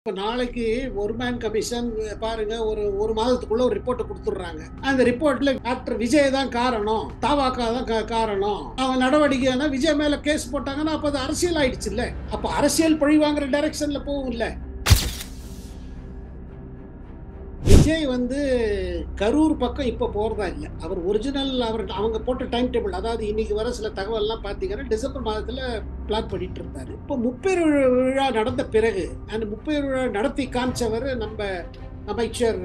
இப்போ நாளைக்கு ஒரு மேன் கமிஷன் பாருங்க, ஒரு மாதத்துக்குள்ள ஒரு ரிப்போர்ட் கொடுத்துடுறாங்க. அந்த ரிப்போர்ட்ல டாக்டர் விஜய் தான் காரணம், தாவாக்கா தான் காரணம், அவன் நடவடிக்கைனா விஜய் மேல கேஸ் போட்டாங்கன்னா அப்ப அது அரசியல் ஆயிடுச்சு இல்ல. அப்ப அரசியல் பழி வாங்குற டைரக்ஷன்ல போகும் இல்ல. விஜய் கரூர் பக்கம் இப்ப போறதா இல்ல. அவர் ஒரிஜினல் அவங்க போட்ட டைம் டேபிள், அதாவது இன்னைக்கு வர சில தகவல் எல்லாம் பாத்தீங்கன்னா டிசம்பர் மாதத்துல பிளான் பண்ணிட்டு இருந்தாரு. இப்போ முப்பெரு விழா நடந்த பிறகு அந்த முப்பெரு விழா நடத்தி காமிச்சவர் நம்ம அமைச்சர்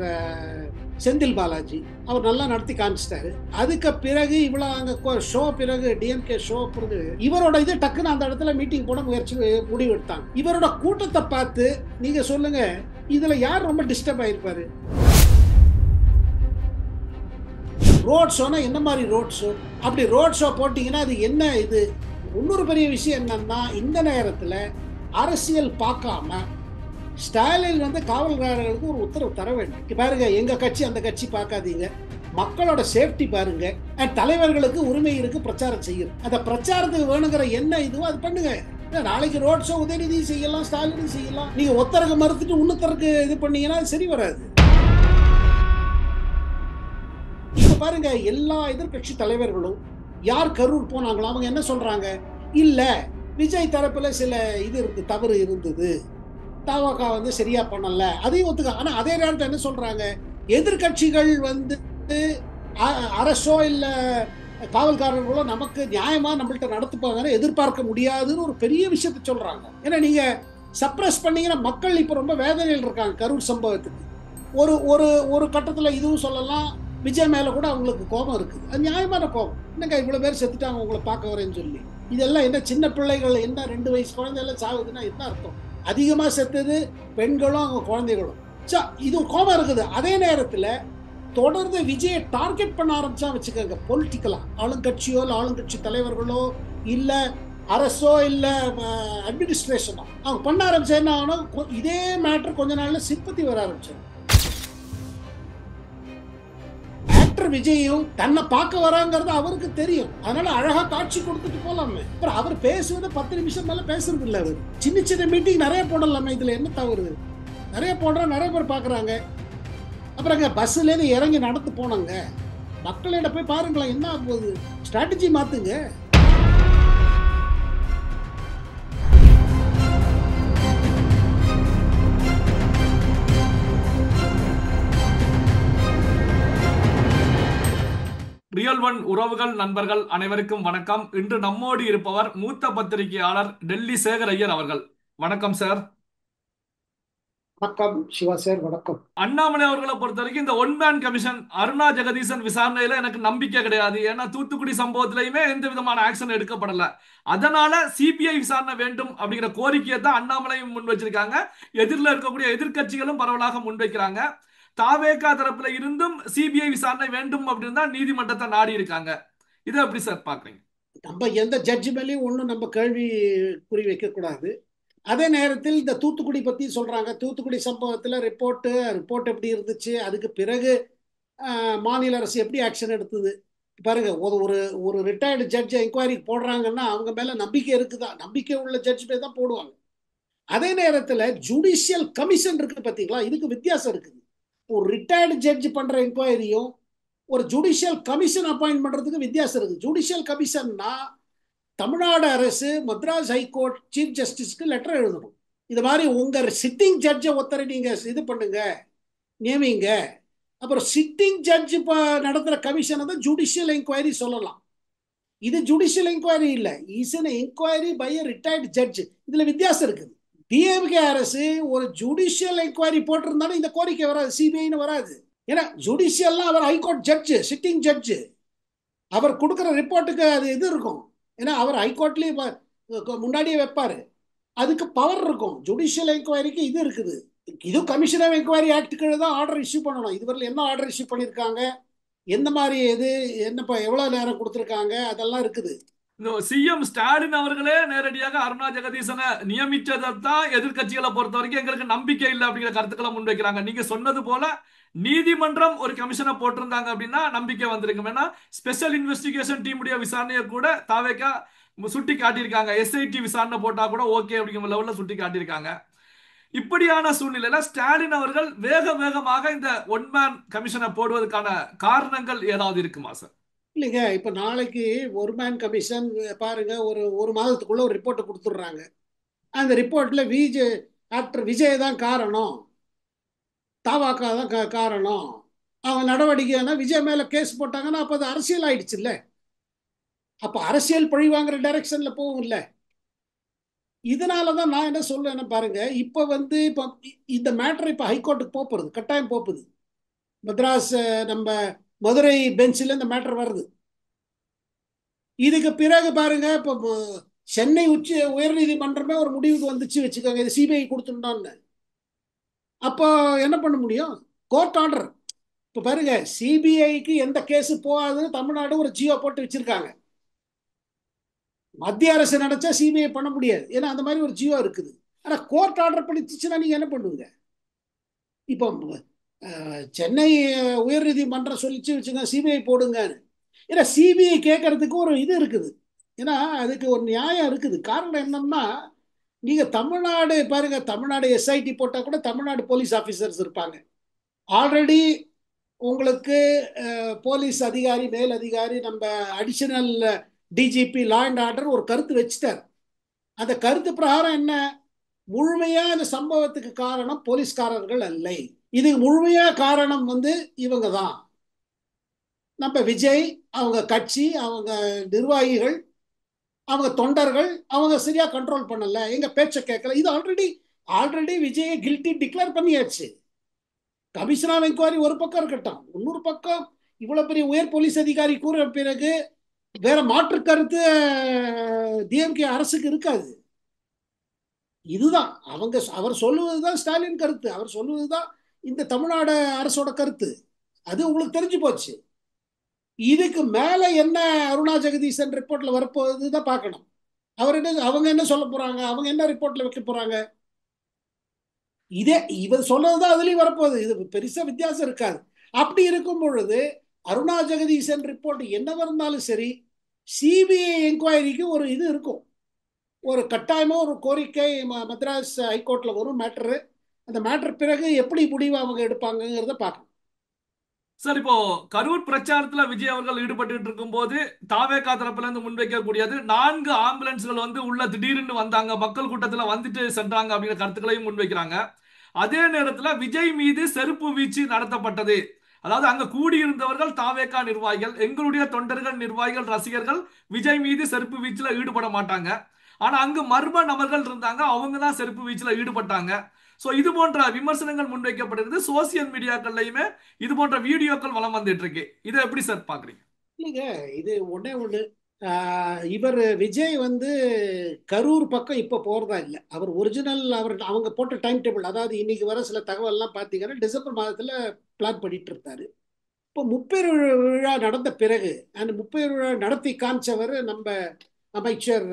செந்தில் பாலாஜி. அவர் நல்லா நடத்தி காமிச்சிட்டாரு. அதுக்கு பிறகு இவ்வளவு அங்க ஷோ பிறகு டிஎம்கே ஷோ பிறகு இவரோட இது டக்குன்னு அந்த இடத்துல மீட்டிங் போட முயற்சி முடிவு எடுத்தாங்க. இவரோட கூட்டத்தை பார்த்து நீங்க சொல்லுங்க, இதுல யார் ரொம்ப டிஸ்டர்ப் ஆயிருப்பாரு? ரோட் ஷோனா என்ன மாதிரி ரோட் ஷோ? அப்படி ரோட் ஷோ போட்டீங்கன்னா அது என்ன? இது இன்னொரு பெரிய விஷயம் என்னன்னா, இந்த நேரத்தில் அரசியல் பார்க்காம ஸ்டாலின் காவல்காரர்களுக்கு ஒரு உத்தரவு தர வேண்டும். பாருங்க, எங்க கட்சி அந்த கட்சி பார்க்காதீங்க, மக்களோட சேஃப்டி பாருங்க, தலைவர்களுக்கு உரிமை இருக்கு பிரச்சாரம் செய்யும். அந்த பிரச்சாரத்துக்கு வேணுங்கிற என்ன இதுவோ அது பண்ணுங்க. நாளைக்கு ரோட் ஷோ உதயநிதி செய்யலாம், ஸ்டாலின் செய்யலாம். நீங்க ஒத்தருக்கு மறுத்துட்டு இன்னொருத்தருக்கு இது பண்ணீங்கன்னா சரி வராது. இப்ப பாருங்க, எல்லா எதிர்கட்சி தலைவர்களும் யார் கரூர் போனாங்களோ அவங்க என்ன சொல்றாங்க? இல்ல, விஜய் தரப்புல சில இது இருக்கு, தவறு இருந்தது, தாவகா சரியா பண்ணல, அதையும் ஒத்துக்க. ஆனா அதே நேரத்தில் என்ன சொல்றாங்க? எதிர்கட்சிகள் அரசோ இல்ல காவல்காரர்களோ நமக்கு நியாயமா நம்மள்ட்ட நடத்துப்பாங்க எதிர்பார்க்க முடியாதுன்னு ஒரு பெரிய விஷயத்த சொல்றாங்க. ஏன்னா நீங்க சப்ரஸ் பண்ணீங்கன்னா மக்கள் இப்ப ரொம்ப வேதனையில் இருக்காங்க கரூர் சம்பவத்துக்கு. ஒரு ஒரு ஒரு கட்டத்துல இதுவும் சொல்லலாம், விஜய் மேல கூட அவங்களுக்கு கோபம் இருக்குது. அது நியாயமான கோபம். என்னங்க இவ்வளவு பேர் செத்துட்டாங்க உங்களை பார்க்க வரேன்னு சொல்லி. இதெல்லாம் என்ன சின்ன பிள்ளைகள், என்ன 2 வயசு குழந்தைகள் சாகுதுன்னா என்ன அர்த்தம்? அதிகமா செத்தது பெண்களும் அவங்க குழந்தைகளும். இது கோபம் இருக்குது. அதே நேரத்துல தொடர்ந்து விஜயை டார்கெட் பண்ண ஆரம்பிச்சா வச்சுக்கோங்க, பொலிட்டிக்கலா ஆளுங்கட்சியோ இல்ல ஆளுங்கட்சி தலைவர்களோ இல்ல அரசோ இல்ல அட்மினிஸ்ட்ரேஷனோ அவங்க பண்ண ஆரம்பிச்சா என்ன ஆகணும்? இதே மேட்டர் கொஞ்ச நாள்ல சிம்பத்தி வர ஆரம்பிச்சு. விஜயும் தன்னை பார்க்க வராங்கிறது அவருக்கு தெரியும். அதனால அழகா காட்சி கொடுத்துட்டு போலாமே. அப்புறம் அவர் பேசுவது 10 நிமிஷம் மேல பேசுறது இல்ல. அவர் சின்ன சின்ன மீட்டிங் நிறைய போடலாமே. இதுல என்ன தவறு? நிறைய போடுற, நிறைய பேர் பாக்குறாங்க. அப்புறம் பஸ்ல இருந்து இறங்கி நடந்து போனாங்க. மக்களிட போய் பாருங்களேன், என்ன ஆகுது? ஸ்ட்ராட்டஜி மாத்துங்க. ரியல் ஒன் உறவுகள் நண்பர்கள் அனைவருக்கும் வணக்கம். இன்று நம்மோடு இருப்பவர் மூத்த பத்திரிகையாளர் டெல்லி சேகர் ஐயர் அவர்கள். வணக்கம் சார். வணக்கம் சிவா சார். வணக்கம். அண்ணாமலை அவர்களை பொறுத்த வரைக்கும் இந்த one man commission Aruna Jagadeesan விசாரணையில எனக்கு நம்பிக்கை கிடையாது. ஏன்னா தூத்துக்குடி சம்பவத்திலையுமே எந்த விதமான ஆக்ஷன் எடுக்கப்படல. அதனால சிபிஐ விசாரணை வேண்டும் அப்படிங்கிற கோரிக்கையை தான் அண்ணாமலையும் முன் வச்சிருக்காங்க. எதிரில் இருக்கக்கூடிய எதிர்கட்சிகளும் பரவலாக முன்வைக்கிறாங்க. தாவேகா தரப்புல இருந்தும் சிபிஐ விசாரணை வேண்டும் அப்படின்னு தான் நீதிமன்றத்தை நாடி இருக்காங்க. இதை எப்படி சார் பாக்குறீங்க? நம்ம எந்த ஜட்ஜி மேலேயும் ஒன்றும் நம்ம கேள்வி குறி வைக்க கூடாது. அதே நேரத்தில் இந்த தூத்துக்குடி பத்தி சொல்றாங்க. தூத்துக்குடி சம்பவத்தில் ரிப்போர்ட் எப்படி இருந்துச்சு, அதுக்கு பிறகு மாநில அரசு எப்படி ஆக்ஷன் எடுத்தது பாருங்க. ஒரு ஒரு ரிட்டையர்டு ஜட்ஜ் என்கொயரிக்கு போடுறாங்கன்னா அவங்க மேல நம்பிக்கை இருக்குதா? நம்பிக்கை உள்ள ஜட்ஜ் பேர் தான் போடுவாங்க. அதே நேரத்தில் ஜுடிஷியல் கமிஷன் இருக்கு பார்த்தீங்களா, இதுக்கு வித்தியாசம் இருக்குது. ஒரு ரிட்டையர்டு ஜட்ஜ் பண்ற என்கொயரியும் ஒரு ஜுடிஷியல் கமிஷன் அப்பாயிண்ட் பண்றதுக்கு வித்தியாசம் இருக்கு. ஜுடிஷியல் கமிஷன்னா தமிழ்நாடு அரசு மദ്രാസ് ஹைகோர்ட் சீஃப் ஜஸ்டிஸ்க்கு லெட்டர் எழுதணும். இது மாதிரி உங்க சிட்டிங் ஜட்ஜை ஒருத்தரை நீங்க இது பண்ணுங்க, நியமிங்க. அப்புறம் சிட்டிங் ஜட்ஜ் நடத்துற கமிஷனை தான் ஜுடிஷியல் என்கொயரி சொல்லலாம். இது ஜுடிஷியல் என்கொயரி இல்ல, is an enquiry by a retired judge. இதுல வித்தியாசம் இருக்குது. டிஎம்கே அரசு ஒரு ஜுடிஷியல் என்கொயரி போட்டிருந்தாலும் இந்த கோரிக்கை வராது, சிபிஐன்னு வராது. ஏன்னா ஜுடிஷியல்லாம் அவர் ஹைகோர்ட் ஜட்ஜு, சிட்டிங் ஜட்ஜு. அவர் கொடுக்குற ரிப்போர்ட்டுக்கு அது இது இருக்கும். ஏன்னா அவர் ஹைகோர்ட்லயே முன்னாடியே வைப்பாரு, அதுக்கு பவர் இருக்கும். ஜுடிஷியல் என்கொயரிக்கு இது இருக்குது. இது கமிஷன் ஆஃப் என்கொயரி ஆக்ட் கீழே தான் ஆர்டர் இஷ்யூ பண்ணணும். இதுவரை என்ன ஆர்டர் இஷ்யூ பண்ணியிருக்காங்க, எந்த மாதிரி இது என்னப்பா எவ்வளவு நேரம் கொடுத்துருக்காங்க, அதெல்லாம் இருக்குது. சிஎம் ஸ்டாலின் அவர்களே நேரடியாக அருணா ஜெகதீசனை நியமிச்சதான் எதிர்கட்சிகளை பொறுத்த வரைக்கும் எங்களுக்கு நம்பிக்கை இல்லை அப்படிங்கிற கருத்துக்களை முன்வைக்கிறாங்க. நீங்க சொன்னது போல நீதிமன்றம் ஒரு கமிஷனை போட்டிருந்தாங்க அப்படின்னா நம்பிக்கை வந்திருக்கும். ஏன்னா ஸ்பெஷல் இன்வெஸ்டிகேஷன் டீமுடைய விசாரணையை கூட தாவேக்கா சுட்டி காட்டியிருக்காங்க. எஸ்ஐடி விசாரணை போட்டா கூட ஓகே அப்படிங்கிற லெவலில் சுட்டி காட்டியிருக்காங்க. இப்படியான சூழ்நிலையில ஸ்டாலின் அவர்கள் வேக வேகமாக இந்த ஒன் மேன் கமிஷனை போடுவதற்கான காரணங்கள் ஏதாவது இருக்குமா சார்? இல்லைங்க, இப்ப நாளைக்கு ஒரு மேன் கமிஷன் பாருங்க, ஒரு மாதத்துக்குள்ள ஒரு ரிப்போர்ட்டை கொடுத்துட்றாங்க. அந்த ரிப்போர்ட்ல ஆக்டர் விஜய் தான் காரணம், தாவாக்கா தான் காரணம், அவங்க நடவடிக்கைன்னா விஜய் மேல கேஸ் போட்டாங்கன்னா அப்ப அது அரசியல் ஆயிடுச்சு இல்ல. அப்ப அரசியல் பழி வாங்குற டைரக்ஷன்ல போகும் இல்ல. இதனாலதான் நான் என்ன சொல்றேன்னு பாருங்க, இப்ப இப்ப இந்த மேட்டர் இப்ப ஹைகோர்ட்டுக்கு போறது கட்டாயம் போகுது. மெட்ராஸ் நம்ம மதுரை பெஞ்சில் இந்த மேட்டர் வருது. இதுக்கு பிறகு பாருங்க, இப்ப சென்னை உயர்நீதிமன்றமே ஒரு முடிவுக்கு வந்துச்சு வச்சுக்கோங்க, இது சிபிஐ கொடுத்துட்டோம்னு. அப்போ என்ன பண்ண முடியும்? Court order. இப்ப பாருங்க, சிபிஐக்கு எந்த கேஸ் போகாதுன்னு தமிழ்நாடு ஒரு ஜியோ போட்டு வச்சிருக்காங்க. மத்திய அரசு நினைச்சா சிபிஐ பண்ண முடியாது, ஏன்னா அந்த மாதிரி ஒரு ஜியோ இருக்குது. ஆனா கோர்ட் ஆர்டர் பண்ணிச்சுன்னா நீங்க என்ன பண்ணுவீங்க? இப்போ சென்னை உயர்நீதிமன்றம் சொல்லிச்சு வச்சுங்க சிபிஐ போடுங்கன்னு. ஏன்னா சிபிஐ கேட்கறதுக்கு ஒரு இது இருக்குது, ஏன்னா அதுக்கு ஒரு நியாயம் இருக்குது. காரணம் என்னன்னா, நீங்க தமிழ்நாடு பாருங்க, தமிழ்நாடு எஸ்ஐடி போட்டா கூட தமிழ்நாடு போலீஸ் ஆபீசர்ஸ் இருப்பாங்க. ஆல்ரெடி உங்களுக்கு போலீஸ் அதிகாரி, மேல் அதிகாரி, நம்ம additional DGP law and order ஒரு கருத்து வச்சுட்டார். அந்த கருத்து பிரகாரம் என்ன, முழுமையா இந்த சம்பவத்துக்கு காரணம் போலீஸ்காரர்கள் அல்ல, இதுக்கு முழுமையா காரணம் இவங்க தான், நம்ம விஜய், அவங்க கட்சி, அவங்க நிர்வாகிகள், அவங்க தொண்டர்கள், அவங்க சரியா கண்ட்ரோல் பண்ணல, எங்க பேச்ச கேட்கல. இது ஆல்ரெடி விஜயை கில்ட்டி டிக்ளேர் பண்ணியாச்சு. கமிஷன் ஆஃப் என்கொயரி ஒரு பக்கம் இருக்கட்டும், இன்னொரு பக்கம் இவ்வளவு பெரிய உயர் போலீஸ் அதிகாரி கூற பிறகு வேற மாற்று கருத்து டிஎம்கே அரசுக்கு இருக்காது. இதுதான் அவர் சொல்லுவதுதான் ஸ்டாலின் கருத்து, அவர் சொல்லுவதுதான் இந்த தமிழ்நாடு அரசோட கருத்து. அது உங்களுக்கு தெரிஞ்சு போச்சு. இதுக்கு மேல என்ன அருணா ஜெகதீசன் ரிப்போர்ட்ல வரப்போகுதுதான் பார்க்கணும். அவங்க என்ன சொல்ல போறாங்க, அவங்க என்ன ரிப்போர்ட்ல வைக்க போறாங்க. இவர் சொல்றதுதான் அதுலயும் வரப்போகுது, இது பெருசா வித்தியாசம் இருக்காது. அப்படி இருக்கும் பொழுது அருணா ஜெகதீசன் ரிப்போர்ட் என்னவா இருந்தாலும் சரி, சிபிஐ என்கொயரிக்கு ஒரு இது இருக்கும், ஒரு கட்டாயமா ஒரு கோரிக்கை மெட்ராஸ் ஹைகோர்ட்ல வரும் மேட்டரு. அந்த மேட்டர் பிறகு எப்படி முடிவு அவங்க எடுப்பாங்கிறத பார்க்கணும். சார், இப்போ கரூர் பிரச்சாரத்துல விஜய் அவர்கள் ஈடுபட்டு இருக்கும் போது தாவேகா தரப்புல இருந்து முன்வைக்கக்கூடியது 4 ஆம்புலன்ஸ்கள் உள்ள திடீர்னு வந்தாங்க, மக்கள் கூட்டத்துல வந்துட்டு சென்றாங்க அப்படிங்கிற கருத்துக்களையும் முன்வைக்கிறாங்க. அதே நேரத்துல விஜய் மீது செருப்பு வீச்சு நடத்தப்பட்டது, அதாவது அங்க கூடியிருந்தவர்கள் தாவேகா நிர்வாகிகள், எங்களுடைய தொண்டர்கள், நிர்வாகிகள், ரசிகர்கள் விஜய் மீது செருப்பு வீச்சுல ஈடுபட மாட்டாங்க, ஆனா அங்கு மர்ம நபர்கள் இருந்தாங்க, அவங்க தான் செருப்பு வீச்சுல ஈடுபட்டாங்க. சோ இது போன்ற விமர்சனங்கள் முன்வைக்கப்படுகிறது. சோசியல் மீடியாக்கள்லயுமே இது போன்ற வீடியோக்கள் வலம் வந்துட்டு இருக்கு. இதை எப்படி சார் பாக்குறீங்க? இல்லைங்க, இது ஒண்ணே ஒண்ணு. இவர் விஜய் கரூர் பக்கம் இப்ப போறதா இல்லை. அவர் ஒரிஜினல் அவங்க போட்ட டைம் டேபிள், அதாவது இன்னைக்கு வர சில தகவல் எல்லாம் பாத்தீங்கன்னா டிசம்பர் மாதத்துல பிளான் பண்ணிட்டு இருந்தாரு. இப்போ முப்பெரு விழா நடந்த பிறகு அந்த முப்பெரு விழா நடத்தி காமிச்சவர் நம்ம அமைச்சர்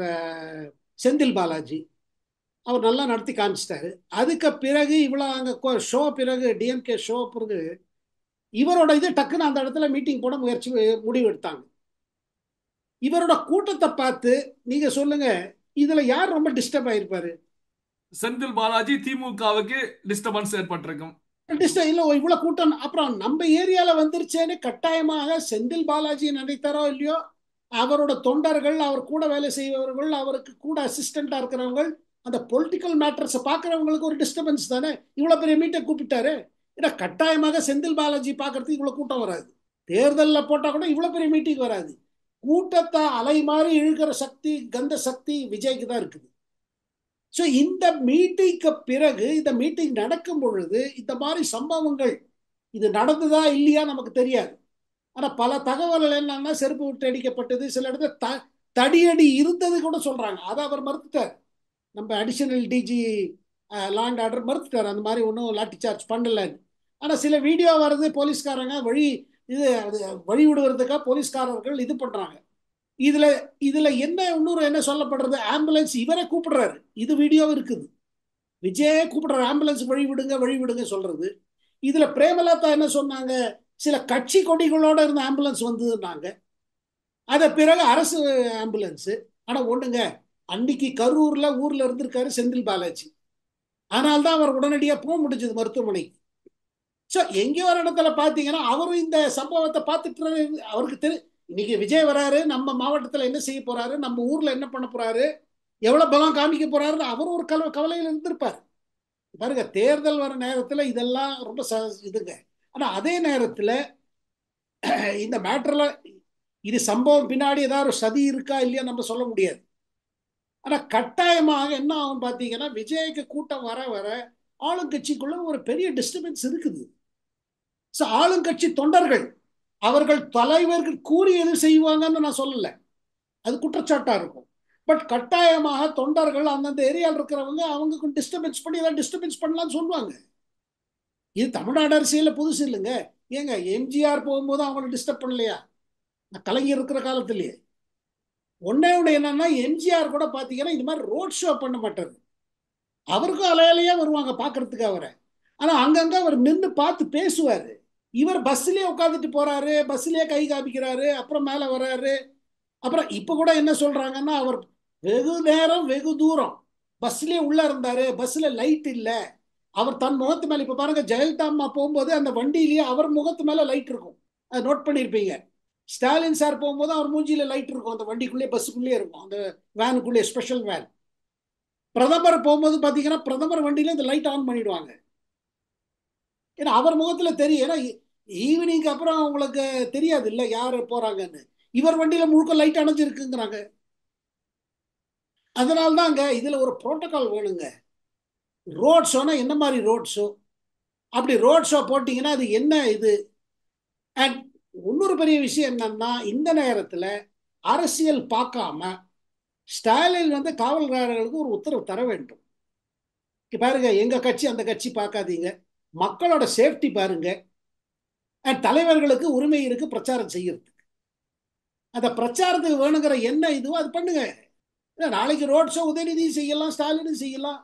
செந்தில் பாலாஜி, அவர் நல்லா நடத்தி காமிச்சிட்டாரு. அதுக்கு பிறகு இவ்வளவு அங்க ஷோ பிறகு டிஎம்கே ஷோ பிறகு இவரோட இது டக்குன்னு அந்த இடத்துல மீட்டிங் போட முடிவு எடுத்தாங்க. இவரோட கூட்டத்தை பார்த்து நீங்க சொல்லுங்க, இதுல யார் ரொம்ப டிஸ்டர்ப் ஆயிருப்பாரு? செந்தில் பாலாஜி, திமுகவுக்கு டிஸ்டர்பன்ஸ் ஏற்பட்டிருக்கும். இல்ல, இவ்வளவு கூட்டம் அப்புறம் நம்ம ஏரியால வந்துருச்சேன்னு கட்டாயமாக செந்தில் பாலாஜி நினைத்தாரோ இல்லையோ, அவரோட தொண்டர்கள், அவர் கூட வேலை செய்பவர்கள், அவருக்கு கூட அசிஸ்டண்டா இருக்கிறவங்க, அந்த பொலிட்டிக்கல் மேட்டர்ஸ் பாக்குறவங்களுக்கு ஒரு டிஸ்டர்பன்ஸ் தானே. இவ்வளவு பெரிய மீட்டை கூப்பிட்டாரு, ஏன்னா கட்டாயமாக செந்தில் பாலாஜி பாக்குறதுக்கு இவ்வளவு கூட்டம் வராது. தேர்தலில் போட்டா கூட இவ்வளவு பெரிய மீட்டிங் வராது. கூட்டத்தை அலை மாதிரி இழுக்கிற சக்தி, கந்த சக்தி விஜய்க்கு தான் இருக்குது. ஸோ இந்த மீட்டிங்க்கு பிறகு, இந்த மீட்டிங் நடக்கும் பொழுது இந்த மாதிரி சம்பவங்கள் இது நடந்ததா இல்லையா நமக்கு தெரியாது. ஆனா பல தகவல்கள் என்னன்னா, செருப்பு விட்டு அடிக்கப்பட்டது, சில இடத்துல தடியடி இருந்தது கூட சொல்றாங்க. அதை அவர் மறுத்துட்டார். நம்ம additional DG law and order மறுத்துட்டார், அந்த மாதிரி ஒன்றும் லாட்டி சார்ஜ் பண்ணலன்னு. ஆனா சில வீடியோ வருது, போலீஸ்காரங்க வழி விடுவதற்காக போலீஸ்காரர்கள் இது பண்றாங்க. இதுல இதுல என்ன சொல்லப்படுறது, ஆம்புலன்ஸ் இவரை கூப்பிடுறாரு, இது வீடியோ இருக்குது, விஜய் கூப்பிடுறாரு ஆம்புலன்ஸ் வழி விடுங்க சொல்றது. இதுல பிரேமலதா என்ன சொன்னாங்க, சில கட்சி கொடிகளோட இருந்த ஆம்புலன்ஸ் வந்ததுன்னாங்க. அத பிறகு அரசு ஆம்புலன்ஸ். ஆனா ஒண்ணுங்க, அன்னைக்கு கரூர்ல ஊர்ல இருந்திருக்காரு செந்தில் பாலாஜி. அதனால்தான் அவர் உடனடியாக போக முடிஞ்சது மருத்துவமனைக்கு. ஸோ எங்கேயோ ஒரு இடத்துல பார்த்தீங்கன்னா அவரும் இந்த சம்பவத்தை பார்த்துட்டு அவருக்கு இன்னைக்கு விஜய் வராரு, நம்ம மாவட்டத்தில் என்ன செய்ய போறாரு, நம்ம ஊர்ல என்ன பண்ண போறாரு, எவ்வளவு பலம் காமிக்க போறாருன்னு அவரும் ஒரு கவலையில் இருந்திருப்பார். பாருங்க, தேர்தல் வர நேரத்தில் இதெல்லாம் ரொம்ப இதுங்க. ஆனா அதே நேரத்தில் இந்த மேட்டர்ல இது சம்பவம் பின்னாடி ஏதாவது ஒரு சதி இருக்கா இல்லையா நம்ம சொல்ல முடியாது. ஆனா கட்டாயமாக என்ன ஆகும் பார்த்தீங்கன்னா, விஜய்க்கு கூட்டம் வர வர ஆளுங்கட்சிக்குள்ள ஒரு பெரிய டிஸ்டர்பன்ஸ் இருக்குது. ஸோ ஆளுங்கட்சி தொண்டர்கள் அவர்கள் தலைவர்கள் கூறியது செய்வாங்கன்னு நான் சொல்லல, அது குற்றச்சாட்டா இருக்கும். பட் கட்டாயமாக தொண்டர்கள் அந்தந்த ஏரியாவில் இருக்கிறவங்க அவங்க டிஸ்டர்பன்ஸ் பண்ணி ஏதாவது டிஸ்டர்பன்ஸ் பண்ணலாம்னு சொல்லுவாங்க. இது தமிழ்நாடு அரசியல புதுசு இல்லைங்க. ஏங்க எம்ஜிஆர் போகும்போது அவங்களை டிஸ்டர்ப் பண்ணலையா? கலைஞர் இருக்கிற காலத்திலேயே ஒன்னே ஒன்று என்னன்னா, எம்ஜிஆர் கூட பார்த்தீங்கன்னா இந்த மாதிரி ரோட் ஷோ பண்ண மாட்டாரு. அவருக்கும் அலையாலையா வருவாங்க பார்க்கறதுக்கு அவரை. ஆனா அங்கங்க அவர் நின்று பார்த்து பேசுவாரு. இவர் பஸ்லயே உட்காந்துட்டு போறாரு, பஸ்லயே கை காமிக்கிறாரு, அப்புறம் மேல வர்றாரு. அப்புறம் இப்ப கூட என்ன சொல்றாங்கன்னா, அவர் வெகு நேரம் வெகு தூரம் பஸ்லயே உள்ள இருந்தாரு, பஸ்ல லைட் இல்ல, அவர் தன் முகத்து மேல. இப்ப பாருங்க, ஜெயலலிதா அம்மா போகும்போது அந்த வண்டியிலேயே அவர் முகத்து மேல லைட் இருக்கும், அதை நோட் பண்ணியிருப்பீங்க. ஸ்டாலின் சார் போகும்போது அவர் மூஞ்சியில லைட் இருக்கும், அந்த வண்டிக்குள்ளே பஸ்ஸுக்குள்ளே இருக்கும், அந்த வேனுக்குள்ளே, ஸ்பெஷல் வேன். பிரதமர் போகும்போது பாத்தீங்கன்னா பிரதமர் வண்டியில இந்த லைட் ஆன் பண்ணிடுவாங்க. ஏன்னா அவர் முகத்துல தெரியும். ஏன்னா ஈவினிங் அப்புறம் உங்களுக்கு தெரியாது இல்ல யாரு போறாங்கன்னு. இவர் வண்டியில முழுக்க லைட் அணைஞ்சிருக்குங்கிறாங்க. அதனால்தாங்க இதுல ஒரு புரோட்டோகால் வேணுங்க. ரோட் ஷோனா என்ன மாதிரி ரோட் ஷோ? அப்படி ரோட் ஷோ போட்டீங்கன்னா அது என்ன இது? அண்ட் இன்னொரு பெரிய விஷயம் என்னன்னா, இந்த நேரத்துல அரசியல் பார்க்காம ஸ்டாலின் வந்து காவல்காரர்களுக்கு ஒரு உத்தரவு தர வேண்டும். பாருங்க, எங்க கட்சி அந்த கட்சி பார்க்காதீங்க, மக்களோட சேஃப்டி பாருங்க. அண்ட் தலைவர்களுக்கு உரிமை இருக்கு பிரச்சாரம் செய்யறதுக்கு. அந்த பிரச்சாரத்துக்கு வேணுங்கிற என்ன இதுவோ அது பண்ணுங்க. நாளைக்கு ரோட் ஷோ உதயநிதி செய்யலாம், ஸ்டாலினும் செய்யலாம்.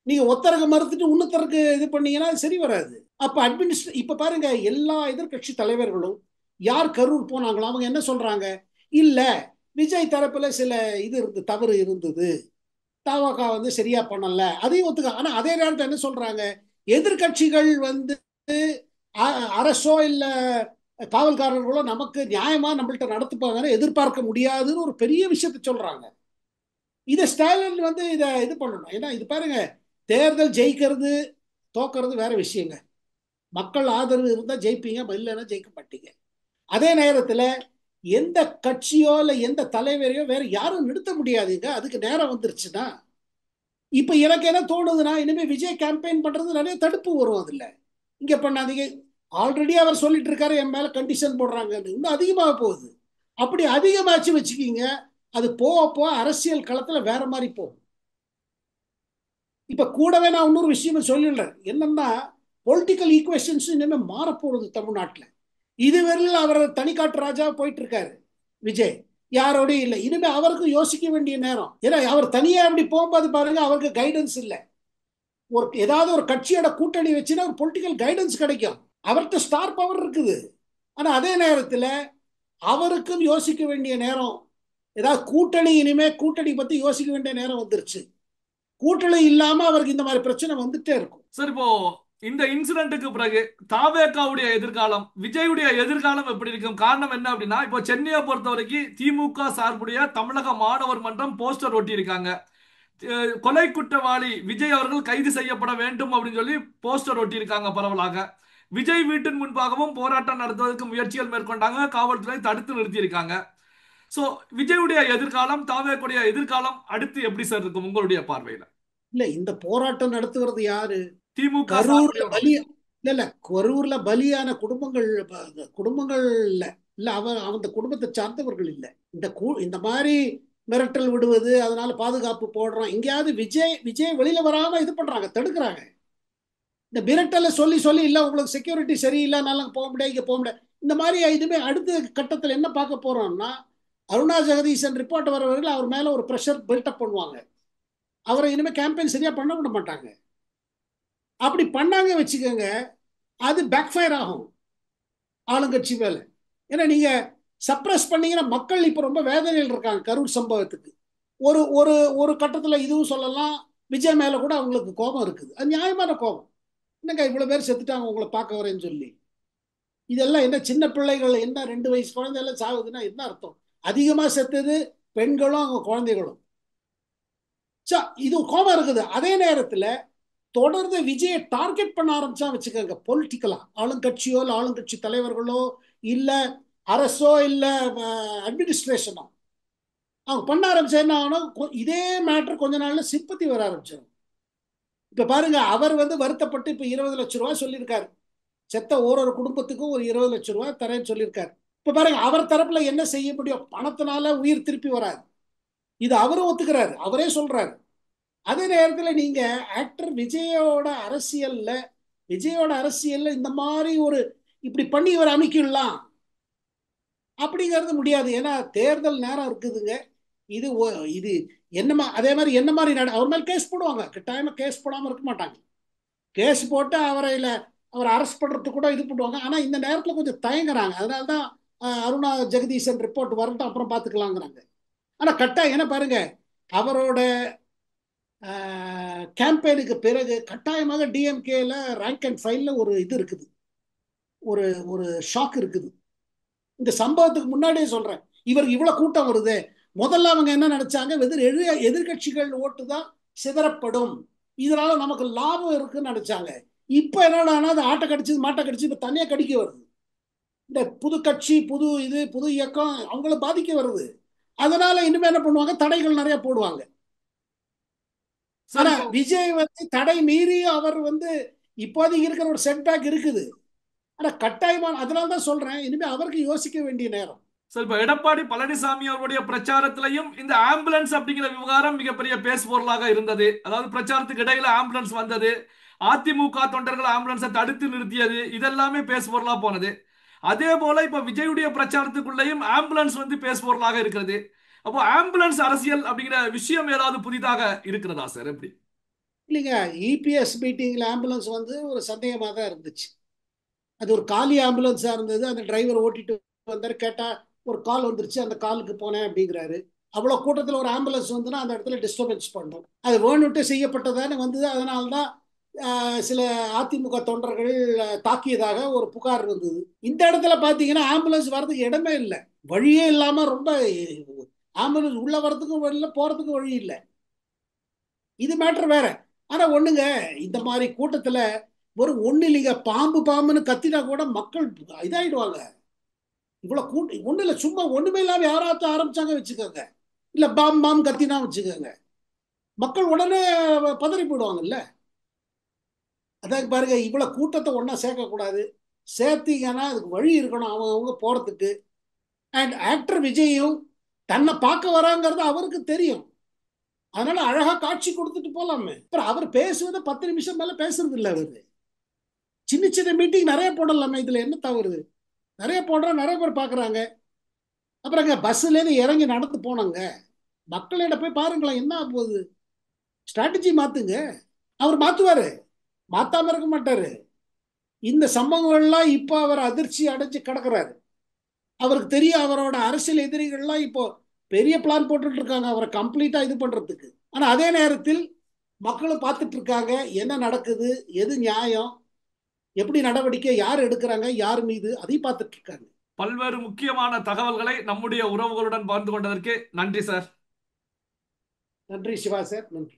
நீங்க ஒத்தருக்கு மறுத்துட்டு இன்னொருத்தருக்கு இது பண்ணீங்கன்னா சரி வராது. அப்ப இப்ப பாருங்க, எல்லா எதிர்கட்சி தலைவர்களும் யார் கரூர் போனாங்களோ அவங்க என்ன சொல்றாங்க, இல்ல விஜய் தரப்புல சில இது தவறு இருந்தது, தவக வந்து சரியா பண்ணல, அதையும் ஒத்துக்க. ஆனா அதே நேரத்தில் என்ன சொல்றாங்க, எதிர்கட்சிகள் வந்து அரசோ இல்ல காவல்காரர்களோ நமக்கு நியாயமா நம்மள்ட்ட நடத்துப்பாங்கன்னு எதிர்பார்க்க முடியாதுன்னு ஒரு பெரிய விஷயத்த சொல்றாங்க. இதை ஸ்டாலின் வந்து இதை இது பண்ணணும். ஏன்னா இது பாருங்க, தேர்தல் ஜெயிக்கிறது தோக்கிறது வேற விஷயங்க. மக்கள் ஆதரவு இருந்தால் ஜெயிப்பீங்க, இல்லைன்னா ஜெயிக்க மாட்டீங்க. அதே நேரத்தில் எந்த கட்சியோ இல்லை எந்த தலைவரையோ வேற யாரும் நிறுத்த முடியாதுங்க. அதுக்கு நேரம் வந்துருச்சுன்னா, இப்ப எனக்கு என்ன தோணுதுன்னா, இனிமே விஜய் கேம்பெயின் பண்றது நிறைய தடுப்பு வரும். அதுல இங்க பண்ணாதீங்க, ஆல்ரெடி அவர் சொல்லிட்டு இருக்காரு என் மேல கண்டிஷன் போடுறாங்கன்னு, இன்னும் அதிகமாக போகுது. அப்படி அதிகமாச்சு வச்சுக்கீங்க, அது போக போக அரசியல் களத்துல வேற மாதிரி போகும். இப்ப கூடவே நான் இன்னொரு விஷயம் சொல்லிடுறேன், என்னன்னா பொலிட்டிக்கல் ஈக்குவேஷன்ஸ் இனிமே மாறப்போகுது தமிழ்நாட்டில். இதுவரையில் அவர் தனிக்காட்டு ராஜா போயிட்டு இருக்காரு விஜய், யாரோடய இல்லை. இனிமே அவருக்கு யோசிக்க வேண்டிய நேரம். ஏன்னா அவர் தனியா அப்படி போகும்போது பாருங்க, அவருக்கு கைடன்ஸ் இல்லை. ஏதாவது ஒரு கட்சியோட கூட்டணி வச்சுன்னா ஒரு பொலிட்டிக்கல் கைடன்ஸ் கிடைக்கும், அவர்கிட்ட ஸ்டார் பவர் இருக்குது. ஆனா அதே நேரத்தில் அவருக்கும் யோசிக்க வேண்டிய நேரம், ஏதாவது கூட்டணி, இனிமே கூட்டணி பத்தி யோசிக்க வேண்டிய நேரம் வந்துருச்சு. கூட்டணி இல்லாம அவருக்கு இந்த மாதிரி பிரச்சனை வந்துட்டே இருக்கும். சார், இப்போ இந்த இன்சிடென்ட்டுக்கு பிறகு தாவேகாவுடைய எதிர்காலம், விஜயுடைய எதிர்காலம் எப்படி இருக்கும்? காரணம் என்ன அப்படின்னா, இப்போ சென்னையை பொறுத்த வரைக்கும் திமுக சார்புடைய தமிழக மாணவர் மன்றம் போஸ்டர் ஒட்டி இருக்காங்க. கொலை குற்றவாளி விஜய் அவர்கள் கைது செய்யப்பட வேண்டும் அப்படின்னு சொல்லி போஸ்டர் ஒட்டி இருக்காங்க பரவலாக. விஜய் வீட்டின் முன்பாகவும் போராட்டம் நடத்துவதற்கு முயற்சிகள் மேற்கொண்டாங்க, காவல்துறை தடுத்து நிறுத்தி இருக்காங்க. சோ விஜயுடைய எதிர்காலம், தாவேக்குடைய எதிர்காலம் அடுத்து எப்படி சார் இருக்கும் உங்களுடைய பார்வையில? இல்ல, இந்த போராட்டம் நடத்துகிறது யாரு? திமுக. கரூர்ல பலி இல்ல இல்ல கரூர்ல பலியான குடும்பங்கள், குடும்பங்கள் இல்ல இல்ல அந்த குடும்பத்தை சார்ந்தவர்கள் இல்ல. இந்த மாதிரி மிரட்டல் விடுவது, அதனால பாதுகாப்பு போடுறோம், எங்கேயாவது விஜய் வெளியில வராம இது பண்றாங்க, தடுக்கிறாங்க. இந்த மிரட்டலை சொல்லி சொல்லி இல்ல உங்களுக்கு செக்யூரிட்டி சரியில்லை, நல்லா போக முடியாது, இங்க போக முடியாது, இந்த மாதிரி. இதுமே அடுத்த கட்டத்தில் என்ன பார்க்க போறோம்னா, அருணா ஜெகதீசன் ரிப்போர்ட் வரவர்கள் அவர் மேல ஒரு ப்ரெஷர் பில்டப் பண்ணுவாங்க. அவரை இனிமே கேம்பெயின் சரியா பண்ண விட மாட்டாங்க. அப்படி பண்ணாங்க வச்சுக்கோங்க, அது பேக்ஃபயர் ஆகும் ஆளுங்கட்சி மேல. ஏன்னா நீங்க சப்ரஸ் பண்ணீங்கன்னா மக்கள் இப்ப ரொம்ப வேதனையில் இருக்காங்க கரூர் சம்பவத்துக்கு. ஒரு ஒரு ஒரு கட்டத்தில் இதுவும் சொல்லலாம், விஜய் மேல கூட அவங்களுக்கு கோபம் இருக்குது. அது நியாயமான கோபம். என்னங்க இவ்வளவு பேர் செத்துட்டாங்க உங்களை பார்க்க வரேன்னு சொல்லி. இதெல்லாம் என்ன சின்ன பிள்ளைகள், என்ன 2 வயசு குழந்தையெல்லாம் சாகுதுன்னா என்ன அர்த்தம்? அதிகமா செத்தது பெண்களும் அவங்க குழந்தைகளும். இது கோபம் இருக்குது. அதே நேரத்துல தொடர்ந்து விஜயை டார்கெட் பண்ண ஆரம்பிச்சா வச்சுக்கோங்க, பொலிட்டிக்கலா ஆளுங்கட்சியோ இல்ல ஆளுங்கட்சி தலைவர்களோ இல்ல அரசோ இல்ல அட்மினிஸ்ட்ரேஷனோ அவங்க பண்ண ஆரம்பிச்சா என்ன ஆகணும், இதே மேட்டர் கொஞ்ச நாள்ல சிம்பத்தி வர ஆரம்பிச்சிடும். இப்ப பாருங்க, அவர் வருத்தப்பட்டு இப்ப 20 லட்சம் ரூபாய் சொல்லியிருக்காரு. செத்த ஒரு குடும்பத்துக்கும் ஒரு 20 லட்சம் ரூபாய் தரேன்னு சொல்லியிருக்காரு. இப்ப பாருங்க, அவர் தரப்புல என்ன செய்ய முடியும்? பணத்தினால உயிர் திருப்பி வராது. இது அவரும் ஒத்துக்கிறாரு, அவரே சொல்றாரு. அதே நேரத்தில் நீங்க ஆக்டர் விஜயோட அரசியல்ல இந்த மாதிரி ஒரு இப்படி பண்ணி இவர் அமைக்கலாம் அப்படிங்கிறது முடியாது. ஏன்னா தேர்தல் நேரம் இருக்குதுங்க. இது இது என்னமா அதே மாதிரி என்ன மாதிரி அவர் மேல் கேஸ் போடுவாங்க. கட்டாயமா கேஸ் போடாம இருக்க மாட்டாங்க. கேஸ் போட்டு அவர் அரெஸ்ட் பண்றதுக்கு கூட இது பண்ணுவாங்க. ஆனா இந்த நேரத்தில் கொஞ்சம் தயங்குறாங்க. அதனால்தான் அருணா ஜெகதீசன் ரிப்போர்ட் வரட்டும் அப்புறம் பார்த்துக்கலாங்கிறாங்க. ஆனா கட்டாயம் என்ன பாருங்க, அவரோட கேம்பெயினுக்கு பிறகு கட்டாயமாக டிஎம்கேல ரேங்க் அண்ட் ஃபைல்ல ஒரு இது இருக்குது, ஒரு ஒரு ஷாக் இருக்குது. இந்த சம்பவத்துக்கு முன்னாடியே சொல்றேன், இவர் இவ்வளவு கூட்டம் வருது. முதல்ல அவங்க என்ன நினைச்சாங்க, எதிர்கட்சிகள் ஓட்டு தான் சிதறப்படும், இதனால நமக்கு லாபம் இருக்குன்னு நினைச்சாங்க. இப்ப என்னடா அது ஆட்டை கடிச்சது மாட்டை கடிச்சு இப்ப தனியா கடிக்க வருது. இந்த புது கட்சி புது இயக்கம் அவங்கள பாதிக்க வருது. அதனால இனிமே என்ன பண்ணுவாங்க, தடைகள் நிறைய போடுவாங்க. ஆனா விஜய் தடை மீறி அவர் இப்போதைக்கு இருக்கிற ஒரு செட்பேக் இருக்குது. ஆனா கட்டாயமான, அதனாலதான் சொல்றேன், இனிமே அவருக்கு யோசிக்க வேண்டிய நேரம். சார், இப்ப எடப்பாடி பழனிசாமி அவருடைய பிரச்சாரத்திலையும் இந்த ஆம்புலன்ஸ் அப்படிங்கிற விவகாரம் மிகப்பெரிய பேசுபொருளாக இருந்தது. அதாவது பிரச்சாரத்துக்கு இடையில ஆம்புலன்ஸ் வந்தது, அதிமுக தொண்டர்கள் ஆம்புலன்ஸை தடுத்து நிறுத்தியது, இதெல்லாமே பேசுபொருளா போனது. அதே போல இப்ப விஜயுடைய பிரச்சாரத்துக்குள்ளேயும் ஆம்புலன்ஸ் பேசுபொருளாக இருக்கிறது. அப்போ ஆம்புலன்ஸ் அரசியல் அப்படிங்கிற விஷயம் ஏதாவது புதிதாக இருக்கிறதா சார்? எப்படி? இல்லைங்க, இபிஎஸ் மீட்டிங்ல ஆம்புலன்ஸ் ஒரு சந்தேகமாக தான் இருந்துச்சு. அது ஒரு காலி ஆம்புலன்ஸா இருந்தது. அந்த டிரைவர் ஓட்டிட்டு வந்தாரு. கேட்டா ஒரு கால் வந்துருச்சு, அந்த காலுக்கு போனேன் அப்படிங்கிறாரு. அவ்வளவு கூட்டத்தில் ஒரு ஆம்புலன்ஸ் அந்த இடத்துல டிஸ்டர்பன்ஸ் பண்ணும். அது வேணுட்டு செய்யப்பட்டதானே வந்தது. அதனால்தான் சில அதிமுக தொண்டர்கள் தாக்கியதாக ஒரு புகார் வந்தது. இந்த இடத்துல பாத்தீங்கன்னா ஆம்புலன்ஸ் வர்றதுக்கு இடமே இல்லை, வழியே இல்லாம ரொம்ப ஆம்புலன்ஸ் உள்ள வர்றதுக்கும் வழி இல்லை, போறதுக்கும் வழி இல்லை. இது மேட்டர் வேற. ஆனா ஒண்ணுங்க, இந்த மாதிரி கூட்டத்துல ஒண்ணு இல்லைங்க, பாம்புன்னு கத்தினா கூட மக்கள் இதாயிடுவாங்க. இவ்வளவு கூட்டம் ஒண்ணு இல்ல, சும்மா ஒண்ணுமே இல்லாம யாராச்சும் ஆரம்பிச்சாங்க வச்சுக்கோங்க, இல்ல பாம் கத்தினா வச்சுக்கோங்க, மக்கள் உடனே பதறி போயிடுவாங்கல்ல. அதான் பாருங்க, இவ்வளவு கூட்டத்தை ஒன்னா சேர்க்க கூடாது. சேர்த்தீங்கன்னா அதுக்கு வழி இருக்கணும் அவங்க போறதுக்கு. அண்ட் ஆக்டர் விஜயும் தன்னை பார்க்க வராங்கிறது அவருக்கு தெரியும். அதனால அழகா காட்சி கொடுத்துட்டு போலாமே. அப்புறம் அவர் பேசுவதை 10 நிமிஷம் மேல பேசுறது இல்லை. அவரு சின்ன சின்ன மீட்டிங் நிறைய போடலாமே, இதுல என்ன தவறு? நிறைய போடுற, நிறைய பேர் பாக்குறாங்க. அப்புறம் பஸ்ல இருந்து இறங்கி நடந்து போனாங்க, மக்களிடம் போய் பாருங்களேன் என்ன போகுது. ஸ்ட்ராட்டஜி மாத்துங்க. அவர் மாத்துவாரு, மாத்தாம இருக்க மாட்டாரு. இந்த சம்பவங்கள்லாம் இப்போ அவர் அதிர்ச்சி அடைஞ்சு கிடக்குறாரு. அவருக்கு தெரியும் அவரோட அரசியல் எதிரிகள்லாம் இப்போ பெரிய பிளான் போட்டுட்டு இருக்காங்க அவரை கம்ப்ளீட்டா இது பண்றதுக்கு. ஆனா அதே நேரத்தில் மக்களும் பார்த்துட்டு இருக்காங்க என்ன நடக்குது, எது நியாயம், எப்படி நடவடிக்கை யார் எடுக்கிறாங்க, யார் மீது, அதையும் பார்த்துட்டு இருக்காங்க. பல்வேறு முக்கியமான தகவல்களை நம்முடைய உறவுகளுடன் பகிர்ந்து கொண்டதற்கு நன்றி சார். நன்றி சிவா சார், நன்றி.